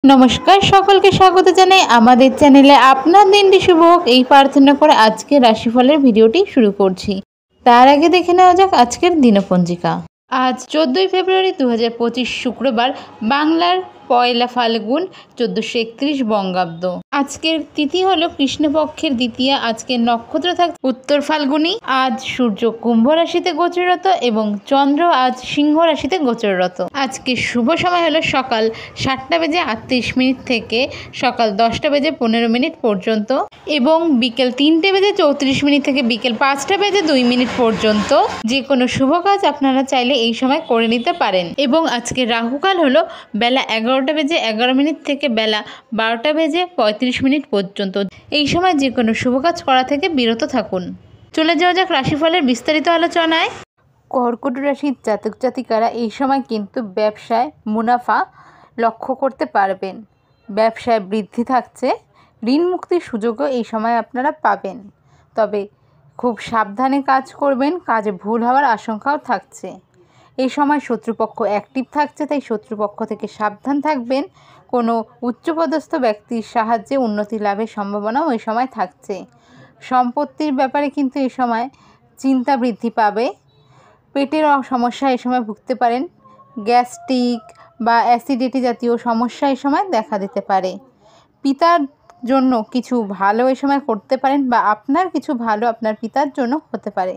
নমস্কার, সকলকে স্বাগত জানাই আমাদের চ্যানেলে। আপনার দিনটি শুভ হোক এই প্রার্থনা করে আজকে রাশিফলের ভিডিওটি শুরু করছি। তার আগে দেখে নেওয়া যাক আজকের দিনপঞ্জিকা। আজ 14ই ফেব্রুয়ারি 2025 শুক্রবার, বাংলার পয়লা ফাল্গুন 1431 বঙ্গাব্দ। আজকের তিথি হলো কৃষ্ণপক্ষের দ্বিতীয়া। আজকের নক্ষত্র থাকছে উত্তর ফাল্গুনী। আজ সূর্য কুম্ভ রাশিতে গোচররত এবং চন্দ্র আজ সিংহ রাশিতে গোচররত। আজকে শুভ সময় হলো সকাল 7:38 থেকে সকাল 10:15 পর্যন্ত এবং বিকেল 3:34 থেকে বিকেল 5:02 পর্যন্ত। যে কোনো শুভ কাজ আপনারা চাইলে এই সময় করে নিতে পারেন। এবং আজকে রাহুকাল হলো বেলা 11:11 থেকে বেলা 12:35 পর্যন্ত। এই সময় যে কোনো শুভ কাজ করা থেকে বিরত থাকুন। চলে যাওয়া যাক রাশিফলের বিস্তারিত আলোচনায়। কর্কট রাশির জাতক জাতিকারা এই সময় কিন্তু ব্যবসায় মুনাফা লক্ষ্য করতে পারবেন। ব্যবসায় বৃদ্ধি থাকছে। ঋণ মুক্তির সুযোগও এই সময় আপনারা পাবেন। তবে খুব সাবধানে কাজ করবেন, কাজে ভুল হওয়ার আশঙ্কাও থাকছে। এই সময় শত্রুপক্ষ অ্যাক্টিভ থাকছে, তাই শত্রুপক্ষ থেকে সাবধান থাকবেন। কোনো উচ্চপদস্থ ব্যক্তির সাহায্যে উন্নতি লাভের সম্ভাবনাও এই সময় থাকছে। সম্পত্তির ব্যাপারে কিন্তু এই সময় চিন্তা বৃদ্ধি পাবে। পেটের সমস্যা এই সময় ভুগতে পারেন। গ্যাস্ট্রিক বা অ্যাসিডিটি জাতীয় সমস্যা এই সময় দেখা দিতে পারে। পিতার জন্য কিছু ভালো এই সময় করতে পারেন বা আপনার কিছু ভালো আপনার পিতার জন্য হতে পারে।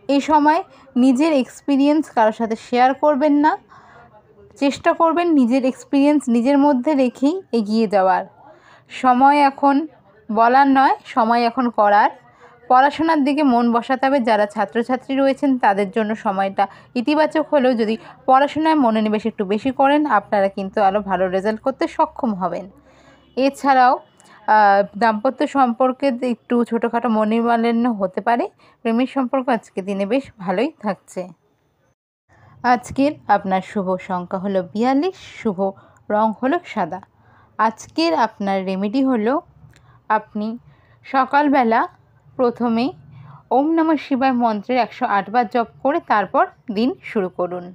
এই সময় নিজের এক্সপিরিয়েন্স কারোর সাথে শেয়ার করবেন না। চেষ্টা করবেন নিজের এক্সপিরিয়েন্স নিজের মধ্যে রেখেই এগিয়ে যাওয়ার। সময় এখন বলার নয়, সময় এখন করার। পড়াশোনার দিকে মন বসাতে হবে। যারা ছাত্রছাত্রী রয়েছেন তাদের জন্য সময়টা ইতিবাচক হলেও যদি পড়াশোনায় মনোনিবেশ একটু বেশি করেন আপনারা কিন্তু আরও ভালো রেজাল্ট করতে সক্ষম হবেন। এছাড়াও দাম্পত্য সম্পর্কে একটু ছোটোখাটো মনোমালিন্য হতে পারে। প্রেমের সম্পর্ক আজকে দিনে বেশ ভালোই থাকছে। আজকের আপনার শুভ সংখ্যা হলো 42, শুভ রং হলো সাদা। আজকের আপনার রেমেডি হলো আপনি সকালবেলা প্রথমে ওম নমঃ শিবায় মন্ত্রের 108 বার জপ করে তারপর দিন শুরু করুন।